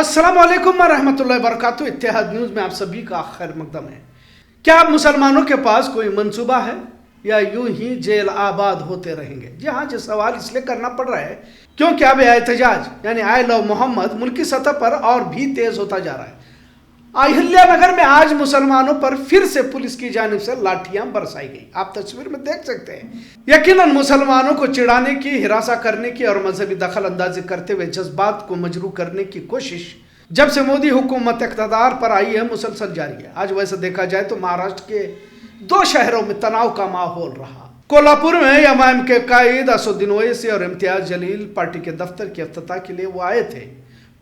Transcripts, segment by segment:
अस्सलाम वालेकुम रहमतुल्लाहि वबरकातुहू। इत्तेहाद न्यूज़ में आप सभी का खैर मकदम है। क्या अब मुसलमानों के पास कोई मंसूबा है या यूं ही जेल आबाद होते रहेंगे? जी हाँ, ये सवाल इसलिए करना पड़ रहा है क्योंकि अब एहतजाज यानी आई लव मोहम्मद मुल्की सतह पर और भी तेज होता जा रहा है। अहिल्या नगर में आज मुसलमानों पर फिर से पुलिस की जानिब से लाठियां बरसाई गई। आप तस्वीर में देख सकते हैं। यकीनन मुसलमानों को चिढ़ाने की, हिरासा करने की और मजहबी दखल अंदाजी करते हुए जज्बात को मजरू करने की कोशिश जब से मोदी हुकूमत इक़्तिदार पर आई है मुसलसल जारी है। आज वैसे देखा जाए तो महाराष्ट्र के 2 शहरों में तनाव का माहौल रहा। कोल्हापुर में एमआईएम के कायद असदुद्दीन ओवैसी और इम्तियाज जलील पार्टी के दफ्तर के इफ्तिताह के लिए वो आए थे।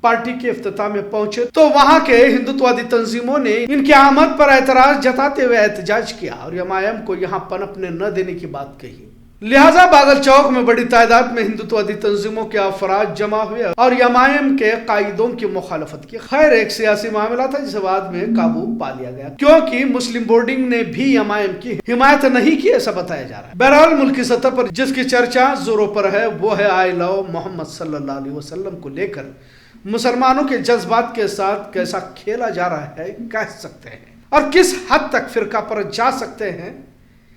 पार्टी के इफ्तिताह में पहुंचे तो वहां के हिंदुत्ववादी तंजीमों ने इनकी आमद पर एतराज जताते हुए एहतजाज किया और एमआईएम को यहां पनपने न देने की बात कही। लिहाजा बागल चौक में बड़ी तादाद में हिंदुत्ववादी तंजीमों के अफराद जमा हुए और एमआईएम के कायदों की मुखालफत की। खैर, एक सियासी मामला था जिसे बाद में काबू पा लिया गया क्योंकि मुस्लिम बोर्डिंग ने भी एमआईएम की हिमायत नहीं की, ऐसा बताया जा रहा है। बहरहाल मुल्क की सतह पर जिसकी चर्चा जोरों पर है वो है आई लव मोहम्मद सल्लल्लाहु अलैहि वसल्लम को लेकर मुसलमानों के जज्बात के साथ कैसा खेला जा रहा है कह सकते हैं, और किस हद तक फिरका पर जा सकते हैं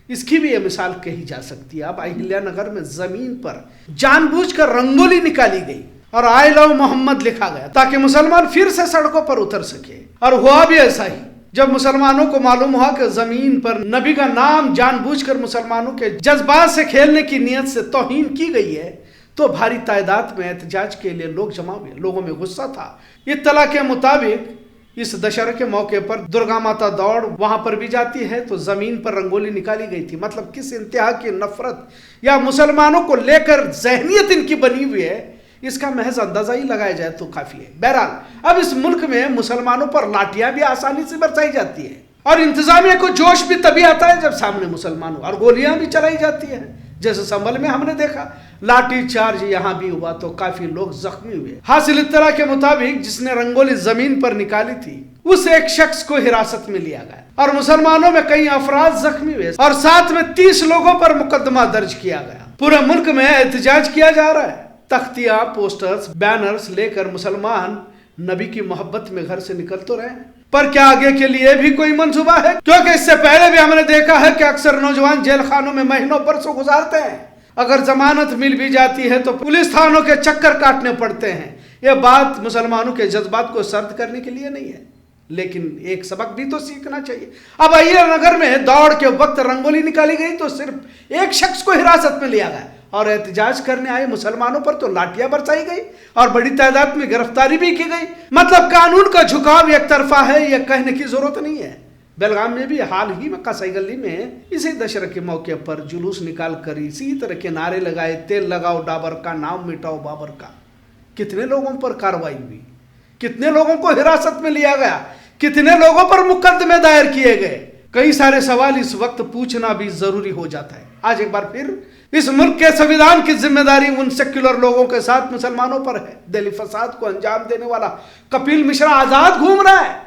इसकी भी ये मिसाल कही जा सकती है। अब अहिल्या नगर में जमीन पर जानबूझकर रंगोली निकाली गई और आई लव मोहम्मद लिखा गया ताकि मुसलमान फिर से सड़कों पर उतर सके, और हुआ भी ऐसा ही। जब मुसलमानों को मालूम हुआ कि जमीन पर नबी का नाम जानबूझकर मुसलमानों के जज्बात से खेलने की नीयत से तौहीन की गई है तो भारी तादाद में एहतजाज के लिए लोग जमा हुए। लोगों में गुस्सा था। इत्तला के मुताबिक इस दशहरे के मौके पर दुर्गा माता दौड़ वहां पर भी जाती है तो जमीन पर रंगोली निकाली गई थी। मतलब किस इंतहा की नफरत या मुसलमानों को लेकर जहनियत इनकी बनी हुई है इसका महज अंदाजा ही लगाया जाए तो काफी है। बहरहाल अब इस मुल्क में मुसलमानों पर लाठियां भी आसानी से बरसाई जाती है और इंतजामिया को जोश भी तभी आता है जब सामने मुसलमान हो, और गोलियां भी चलाई जाती है जैसे संभल में हमने देखा। लाठी चार्ज यहाँ भी हुआ तो काफी लोग जख्मी हुए। हासिल इत्तला के मुताबिक जिसने रंगोली जमीन पर निकाली थी उस एक शख्स को हिरासत में लिया गया और मुसलमानों में कई अफराद जख्मी हुए और साथ में 30 लोगों पर मुकदमा दर्ज किया गया। पूरे मुल्क में एहतजाज किया जा रहा है। तख्तियां, पोस्टर्स, बैनर्स लेकर मुसलमान नबी की मोहब्बत में घर से निकल तो रहे हैं, पर क्या आगे के लिए भी कोई मंसूबा है? क्योंकि इससे पहले भी हमने देखा है कि अक्सर नौजवान जेल खानों में महीनों बरसों गुजारते हैं। अगर जमानत मिल भी जाती है तो पुलिस थानों के चक्कर काटने पड़ते हैं। यह बात मुसलमानों के जज्बात को सर्द करने के लिए नहीं है, लेकिन एक सबक भी तो सीखना चाहिए। अब अहिल्या नगर में दौड़ के वक्त रंगोली निकाली गई तो सिर्फ एक शख्स को हिरासत में लिया गया और एहतजाज करने आए मुसलमानों पर तो लाठियां बरसाई गई और बड़ी तादाद में गिरफ्तारी भी की गई। मतलब कानून का झुकाव एक तरफा है, यह कहने की जरूरत नहीं है। बेलगाम में भी हाल ही में कसाई गली में इसी दशहरे के मौके पर जुलूस निकाल कर इसी तरह के नारे लगाए, तेल लगाओ डाबर का, नाम मिटाओ बाबर का। कितने लोगों पर कार्रवाई हुई, कितने लोगों को हिरासत में लिया गया, कितने लोगों पर मुकदमे दायर किए गए। कई सारे सवाल इस वक्त पूछना भी जरूरी हो जाता है। आज एक बार फिर इस मुल्क के संविधान की जिम्मेदारी उन सेक्युलर लोगों के साथ मुसलमानों पर है। दिल्ली फसाद को अंजाम देने वाला कपिल मिश्रा आजाद घूम रहा है,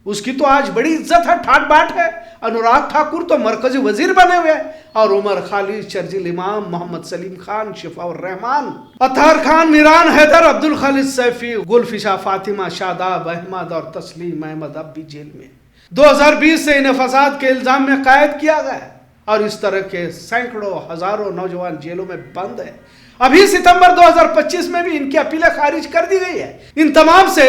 उसकी तो आज बड़ी इज्जत है, ठाट बाट है। अनुराग ठाकुर तो मरकजी वजीर बने हुए और उमर खालिद, शर्जील इमाम, मोहम्मद सलीम खान, शिफाउर रहमान, अतहर खान, मीरान हैदर, अब्दुल खालिद सैफी, गुलफिशा फातिमा, शादाब अहमद और तस्लीम अहमद अब भी जेल में। 2020 से इन्हें फसाद के इल्जाम में कैद किया गया और इस तरह के सैकड़ों हजारों नौजवान जेलों में बंद है। अभी सितंबर 2025 में भी इनकी अपीलें खारिज कर दी गई है। इन तमाम से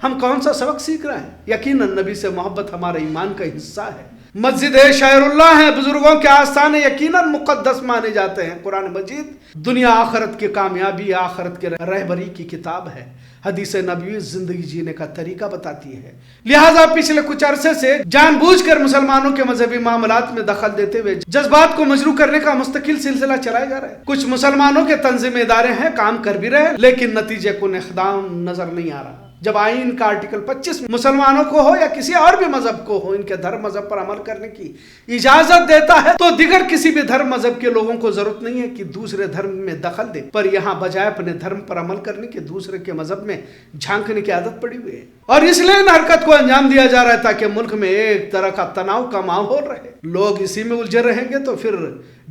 हम कौन सा सबक सीख रहे हैं? यकीनन नबी से मोहब्बत हमारे ईमान का हिस्सा है। मस्जिद शायरुल्लाह है, बुजुर्गों के आस्थाने यकीनन मुकद्दस माने जाते हैं। कुरान मजीद दुनिया आखिरत की कामयाबी, आखिरत के रहबरी की किताब है। हदीस नबवी जिंदगी जीने का तरीका बताती है। लिहाजा पिछले कुछ अरसे से जानबूझकर मुसलमानों के मजहबी मामलात में दखल देते हुए जज्बात को मजरू करने का मुस्तकिल सिलसिला चलाया जा रहा है। कुछ मुसलमानों के तंजीमी इदारे हैं, काम कर भी रहे हैं, लेकिन नतीजे को इक़दाम नजर नहीं आ रहा। जब आईन का आर्टिकल 25 मुसलमानों को हो या किसी और भी मजहब को हो इनके धर्म मजहब पर अमल करने की इजाजत देता है तो दिगर किसी भी धर्म मजहब के लोगों को जरूरत नहीं है कि दूसरे धर्म में दखल दे, पर यहाँ बजाय अपने धर्म पर अमल करने के दूसरे के मजहब में झांकने की आदत पड़ी हुई है। और इसलिए इन हरकत को अंजाम दिया जा रहा है ताकि मुल्क में एक तरह का तनाव का माहौल रहे। लोग इसी में उलझे रहेंगे तो फिर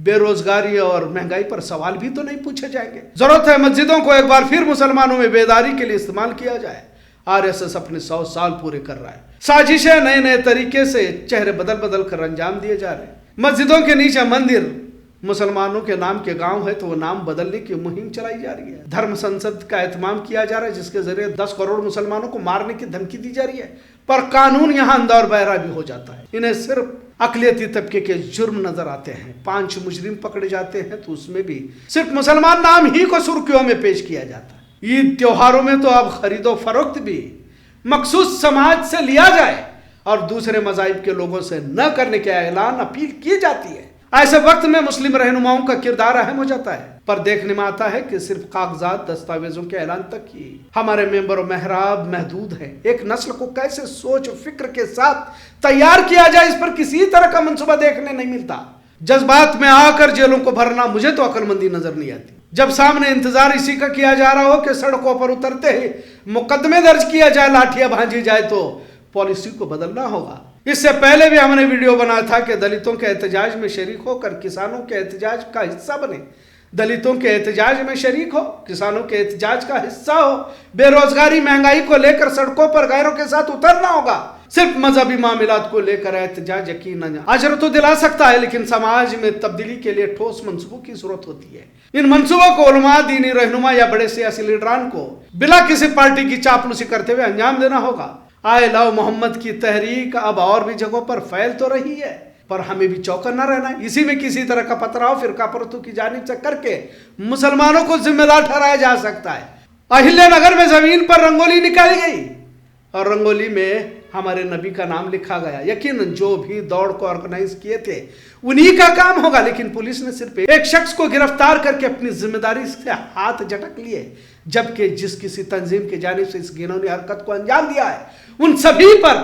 बेरोजगारी और महंगाई पर सवाल भी तो नहीं पूछे जाएंगे। जरूरत है मस्जिदों को एक बार फिर मुसलमानों में बेदारी के लिए इस्तेमाल किया जाए। RSS अपने 100 साल पूरे कर रहा है। साजिशें नए नए तरीके से चेहरे बदल बदल कर अंजाम दिए जा रहे हैं। मस्जिदों के नीचे मंदिर, मुसलमानों के नाम के गांव है तो वो नाम बदलने की मुहिम चलाई जा रही है। धर्म संसद का एहतमाम किया जा रहा है जिसके जरिए 10 करोड़ मुसलमानों को मारने की धमकी दी जा रही है, पर कानून यहाँ अंधा और बहरा भी हो जाता है। इन्हें सिर्फ अकलियती तबके के जुर्म नजर आते हैं। 5 मुजरिम पकड़े जाते हैं तो उसमें भी सिर्फ मुसलमान नाम ही को सुर्खियों में पेश किया जाता है। ईद त्योहारों में तो अब खरीदो फरोख्त भी मखसूस समाज से लिया जाए और दूसरे मज़ाहिब के लोगों से न करने के ऐलान अपील की जाती है। ऐसे वक्त में मुस्लिम रहनुमाओं का किरदार अहम हो जाता है, पर देखने में आता है कि सिर्फ कागजात दस्तावेजों के ऐलान तक ही हमारे मेंबर और महराब महदूद हैं। एक नस्ल को कैसे सोच और फिक्र के साथ तैयार किया जाए, इस पर किसी तरह का मंसूबा देखने नहीं मिलता। जज्बात में आकर जेलों को भरना मुझे तो अक्लमंदी नजर नहीं आती। जब सामने इंतजार इसी का किया जा रहा हो कि सड़कों पर उतरते ही मुकदमे दर्ज किया जाए, लाठियां भांजी जाए, तो पॉलिसी को बदलना होगा। इससे पहले भी हमने वीडियो बनाया था कि दलितों के एहतजाज में शरीक होकर किसानों के एहतजाज का हिस्सा बने। दलितों के एहतजाज में शरीक हो, किसानों के एहतजाज का हिस्सा हो। बेरोजगारी महंगाई को लेकर सड़कों पर गैरों के साथ उतरना होगा। सिर्फ मजहबी मामलात को लेकर एहतजाज यकीनन अजर तो दिला सकता है, लेकिन समाज में तब्दीली के लिए ठोस मंसूबों की जरूरत होती है। इन मंसूबों को उलमा, दीनी रहनुमा या बड़े सियासी लीडरान को बिना किसी पार्टी की चापलूसी करते हुए अंजाम देना होगा। आई लव मोहम्मद की तहरीक अब और भी जगहों पर फैल तो रही है, पर हमें भी चौकन्ना रहना है। इसी में किसी तरह का पथराव फिरका परस्तों की जानिब से करके मुसलमानों को जिम्मेदार ठहराया जा सकता है। अहिल्यानगर में जमीन पर रंगोली निकाली गई और रंगोली में हमारे नबी का नाम लिखा गया। यकीनन जो भी दौड़ को ऑर्गेनाइज किए थे उन्हीं का काम होगा, लेकिन पुलिस ने सिर्फ एक शख्स को गिरफ्तार करके अपनी जिम्मेदारी से हाथ झटक लिए, जबकि जिस किसी तंजीम की जानिब से इस घिनौनी हरकत को अंजाम दिया है उन सभी पर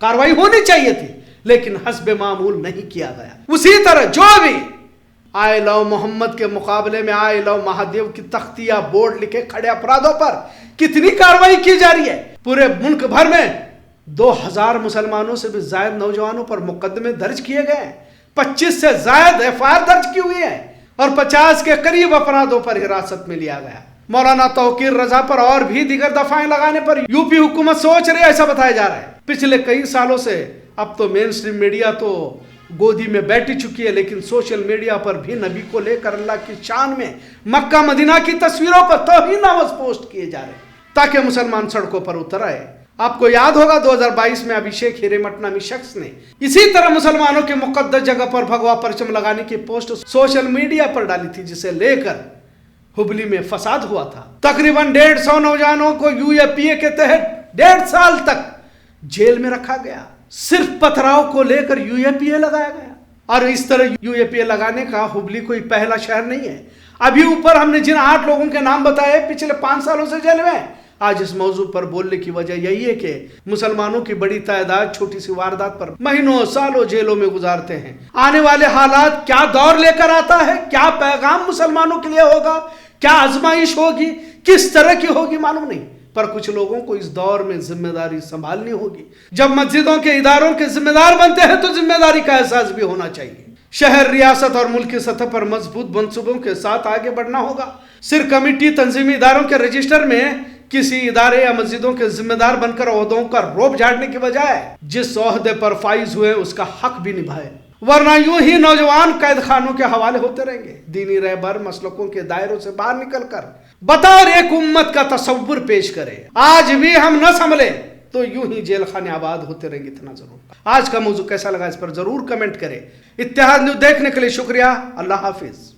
कार्रवाई होनी चाहिए थी, लेकिन हस्बे मामूल नहीं किया गया। उसी तरह जो भी आई लव मोहम्मद के मुकाबले में आई लव महादेव की तख्तियां बोर्ड लिखे खड़े अपराधों पर कितनी कार्रवाई की जा रही है। पूरे मुल्क भर में 2000 मुसलमानों से भी ज्यादा नौजवानों पर मुकदमे दर्ज किए गए, 25 से ज्यादा FIR दर्ज की हुई है और 50 के करीब अपराधों पर हिरासत में लिया गया। मौलाना तौकीर रजा पर और भी दीगर दफाएं लगाने पर यूपी हुकूमत सोच रही है, ऐसा बताया जा रहा है। पिछले कई सालों से अब तो मेन स्ट्रीम मीडिया तो गोदी में बैठी चुकी है, लेकिन सोशल मीडिया पर भी नबी को लेकर अल्लाह की शान में मक्का मदीना की तस्वीरों पर तौहीन नामज़ पोस्ट किए जा रहे हैं ताकि मुसलमान सड़कों पर उतर आए। आपको याद होगा 2022 में अभिषेक हिरेमठ नामी शख्स ने इसी तरह मुसलमानों के मुकद्दस जगह पर भगवा परचम लगाने की पोस्ट सोशल मीडिया पर डाली थी, जिसे लेकर हुबली में फसाद हुआ था। तकरीबन 150 नौजवानों को UAPA के तहत 1.5 साल तक जेल में रखा गया। सिर्फ पथराव को लेकर UAPA लगाया गया, और इस तरह UAPA लगाने का हुबली कोई पहला शहर नहीं है। अभी ऊपर हमने जिन 8 लोगों के नाम बताए पिछले 5 सालों से जेल में, आज इस मौजू पर बोलने की वजह यही है कि मुसलमानों की बड़ी तादाद छोटी सी वारदात पर महीनों सालों जेलों में गुजारते हैं। आने वाले हालात क्या दौर लेकर आता है, क्या पैगाम मुसलमानों के लिए होगा, क्या आजमाइश होगी, किस तरह की होगी मालूम नहीं, पर कुछ लोगों को इस दौर में जिम्मेदारी संभालनी होगी। जब मस्जिदों के इदारों के जिम्मेदार बनते हैं तो जिम्मेदारी का एहसास भी होना चाहिए। शहर, रियासत और मुल्क की सतह पर मजबूत मंसूबों के साथ आगे बढ़ना होगा। सिर्फ कमेटी, तंजीमी इदारों के रजिस्टर में किसी इदारे या मस्जिदों के जिम्मेदार बनकर ओहदों का रोब झाड़ने की बजाय जिस ओहदे पर फाइज हुए उसका हक भी निभाए, वरना यूं ही नौजवान कैद खानों के हवाले होते रहेंगे। दीनी रहबर मसलकों के दायरों से बाहर निकलकर बतौर एक उम्मत का तसव्वुर पेश करे। आज भी हम न संभले तो यूं ही जेल खाने आबाद होते रहेंगे, इतना जरूर। आज का मौजू कैसा लगा इस पर जरूर कमेंट करें। इत्तेहाद न्यूज़ देखने के लिए शुक्रिया। अल्लाह हाफिज।